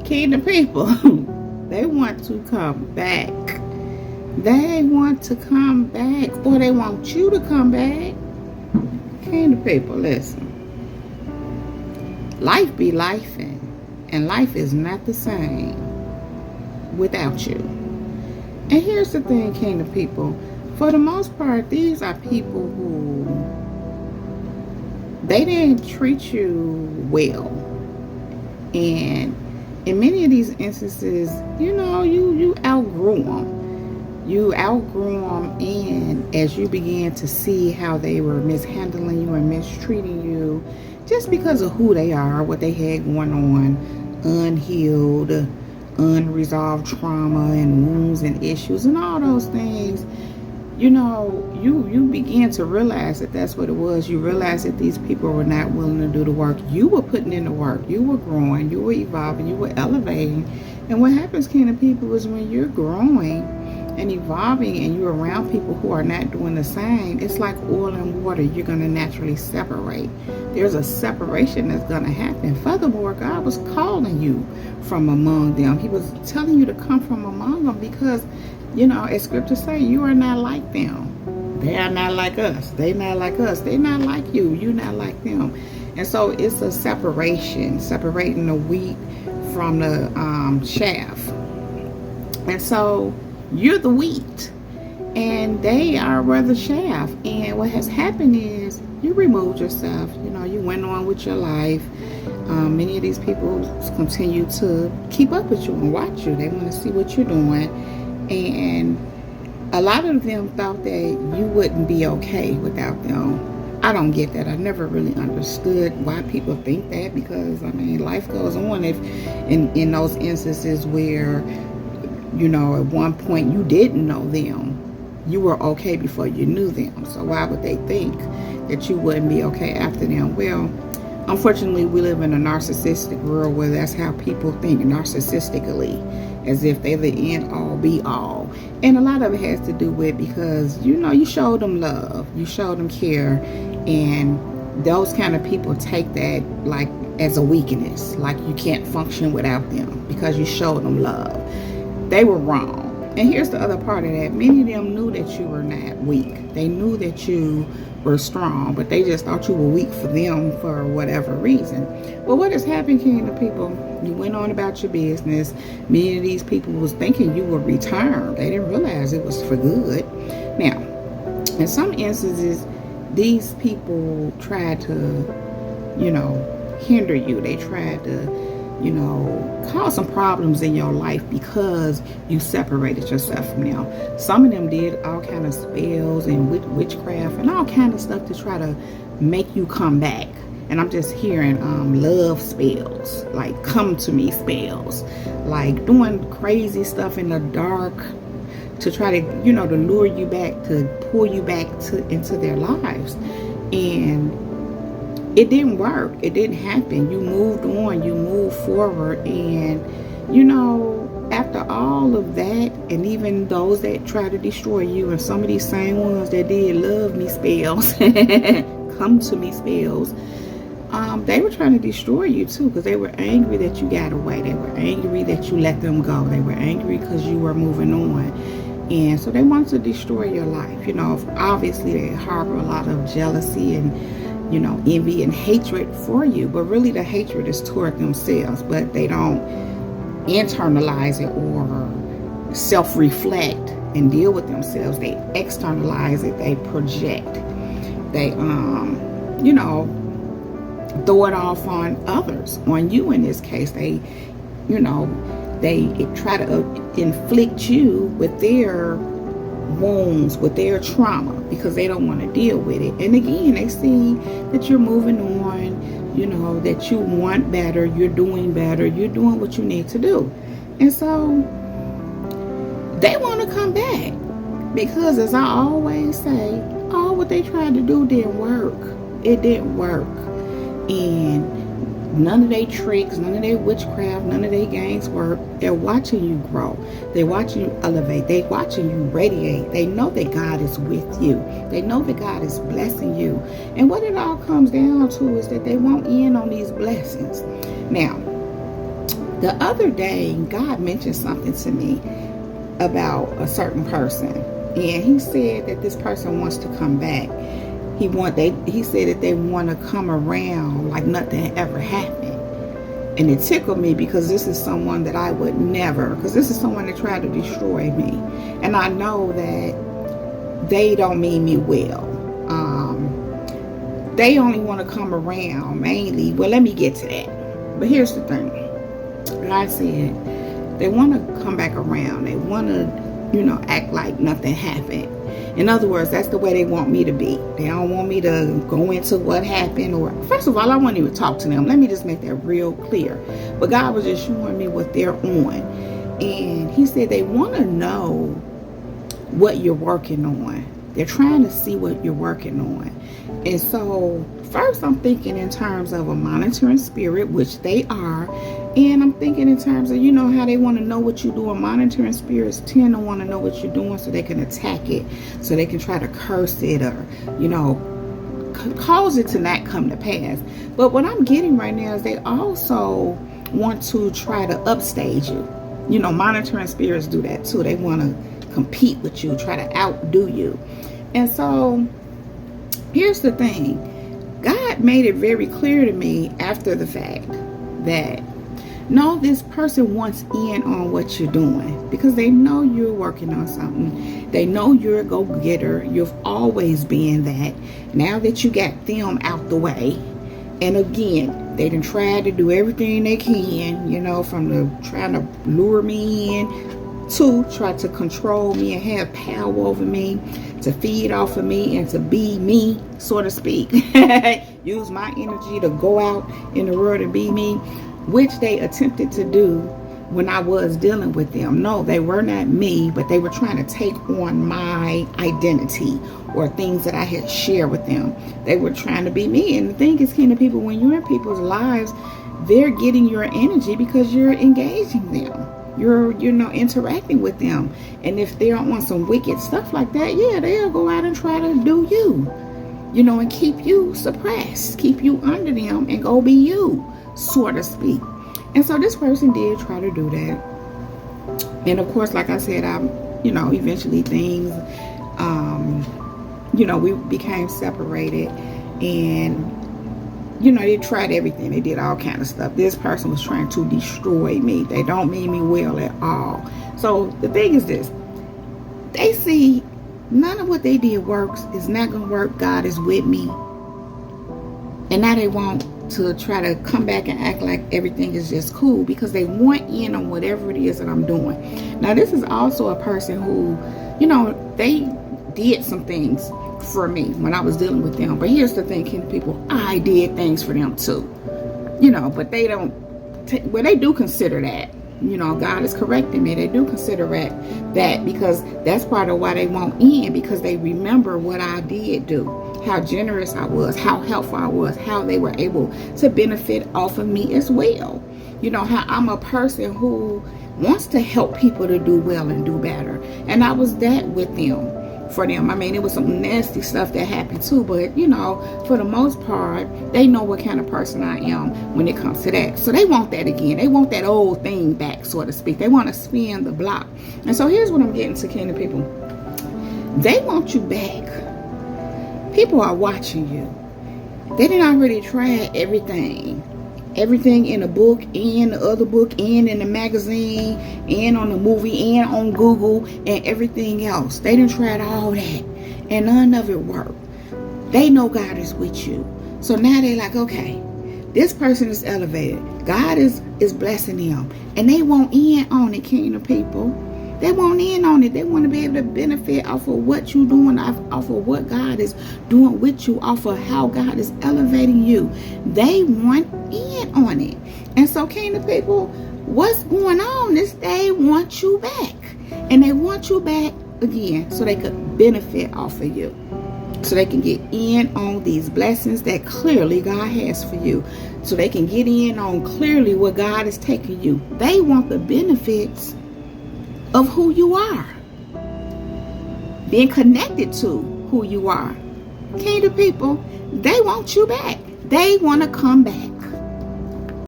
Kingdom people, they want to come back. They want to come back, or they want you to come back. Kingdom people, listen. Life be lifing, and life is not the same without you. And here's the thing, Kingdom people. For the most part, these are people who, they didn't treat you well. And in many of these instances, you outgrew them. You outgrew them, and as you began to see how they were mishandling you and mistreating you, just because of who they are, what they had going on, unhealed, unresolved trauma and wounds and issues and all those things, you begin to realize that that's what it was. You realize that these people were not willing to do the work. You were putting in the work. You were growing. You were evolving. You were elevating. And what happens, Kingdom people, is when you're growing and evolving and you're around people who are not doing the same, it's like oil and water. You're going to naturally separate. There's a separation that's going to happen. Furthermore, God was calling you from among them. He was telling you to come from among them because, as scriptures say, you are not like them. They are not like us. They're not like us. They're not like you. You're not like them. And so it's a separation, separating the wheat from the chaff. And so you're the wheat and they are the chaff. And what has happened is you removed yourself. You went on with your life. Many of these people continue to keep up with you and watch you. They want to see what you're doing. And a lot of them thought that you wouldn't be okay without them. I don't get that. I never really understood why people think that, because life goes on. If in those instances where at one point you didn't know them, you were okay before you knew them. So why would they think that you wouldn't be okay after them? Well, unfortunately, we live in a narcissistic world where that's how people think, narcissistically, as if they're the end all be all. And a lot of it has to do with because you showed them love, you showed them care, and those kind of people take that like as a weakness, like you can't function without them because you showed them love. They were wrong. And here's the other part of that. Many of them knew that you were not weak. They knew that you were strong, but they just thought you were weak for them for whatever reason. But what has happened, Kingdom people? You went on about your business. Many of these people was thinking you would return. They didn't realize it was for good. Now, in some instances, these people tried to, hinder you. They tried to, cause some problems in your life because you separated yourself from them. Some of them did all kind of spells and witchcraft and all kind of stuff to try to make you come back. And I'm just hearing love spells, like come to me spells, like doing crazy stuff in the dark to try to, to lure you back, to pull you back into their lives. And it didn't work. It didn't happen. You moved on. You moved forward. And, after all of that, and even those that try to destroy you, and some of these same ones that did love me spells, come to me spells, they were trying to destroy you too, because they were angry that you got away. They were angry that you let them go. They were angry because you were moving on. And so they wanted to destroy your life. Obviously they harbor a lot of jealousy and envy and hatred for you, but really the hatred is toward themselves, but they don't internalize it or self-reflect and deal with themselves. They externalize it. They project. They throw it off on others, on you in this case. They try to inflict you with their wounds, with their trauma, because they don't want to deal with it. And again, they see that you're moving on, that you want better, you're doing better, you're doing what you need to do. And so they want to come back because, as I always say, all what they tried to do didn't work. It didn't work. And none of their tricks, none of their witchcraft, none of their games work. They're watching you grow. They're watching you elevate. They're watching you radiate. They know that God is with you. They know that God is blessing you. And what it all comes down to is that they won't end on these blessings. Now, The other day, God mentioned something to me about a certain person, and he said that this person wants to come back. He said that they want to come around like nothing ever happened. And it tickled me because this is someone that I would never, because this is someone that tried to destroy me. And I know that they don't mean me well. They only want to come around mainly. Well, let me get to that. But here's the thing. God said they want to come back around. They want to, act like nothing happened. In other words, that's the way they want me to be. They don't want me to go into what happened. Or first of all, I won't even talk to them. Let me just make that real clear. But God was just showing me what they're on. And he said they want to know what you're working on. They're trying to see what you're working on. And so first I'm thinking in terms of a monitoring spirit, which they are. And I'm thinking in terms of, how they want to know what you're doing. Monitoring spirits tend to want to know what you're doing so they can attack it, so they can try to curse it or, cause it to not come to pass. But what I'm getting right now is they also want to try to upstage you. Monitoring spirits do that too. They want to compete with you, try to outdo you. And so here's the thing. God made it very clear to me after the fact that no, this person wants in on what you're doing because they know you're working on something. They know you're a go-getter. You've always been that. Now that you got them out the way, and again, they done tried to do everything they can, from trying to lure me in to try to control me and have power over me, to feed off of me and to be me, so to speak. Use my energy to go out in the world and be me, which they attempted to do when I was dealing with them. No, they were not me, but they were trying to take on my identity or things that I had shared with them. They were trying to be me. And the thing is, people, when you're in people's lives, they're getting your energy because you're engaging them. You're interacting with them. And if they're on some wicked stuff like that, yeah, they'll go out and try to do you, and keep you suppressed, keep you under them and go be you, so to speak. And so this person did try to do that. And of course, like I said, eventually things, we became separated, and they tried everything. They did all kind of stuff. This person was trying to destroy me. They don't mean me well at all. So the thing is this. They see none of what they did works. It's not going to work. God is with me. And now they want to try to come back and act like everything is just cool because they want in on whatever it is that I'm doing. Now, this is also a person who, they did some things for me when I was dealing with them. But here's the thing, people, I did things for them too, but they don't, they do consider that, God is correcting me. They do consider that because that's part of why they want in, because they remember what I did do, how generous I was, how helpful I was, how they were able to benefit off of me as well. How I'm a person who wants to help people to do well and do better. And I was that with them. For them, it was some nasty stuff that happened too, but for the most part, they know what kind of person I am when it comes to that. So they want that again. They want that old thing back, so to speak. They want to spin the block. And so here's what I'm getting to, people. They want you back. People are watching you. They didn't already try everything in the book and the other book and in the magazine and on the movie and on Google and everything else. They done tried all that and none of it worked. They know God is with you. So now they're like, okay, this person is elevated. God is blessing them. And they want in on it, kingdom people. They want in on it. They want to be able to benefit off of what you're doing, off of what God is doing with you, off of how God is elevating you. They want in on it. And so, kingdom people, what's going on is they want you back. And they want you back again so they could benefit off of you. So they can get in on these blessings that clearly God has for you. So they can get in on clearly what God is taking you. They want the benefits of who you are, being connected to who you are. Kingdom people, they want you back. They want to come back.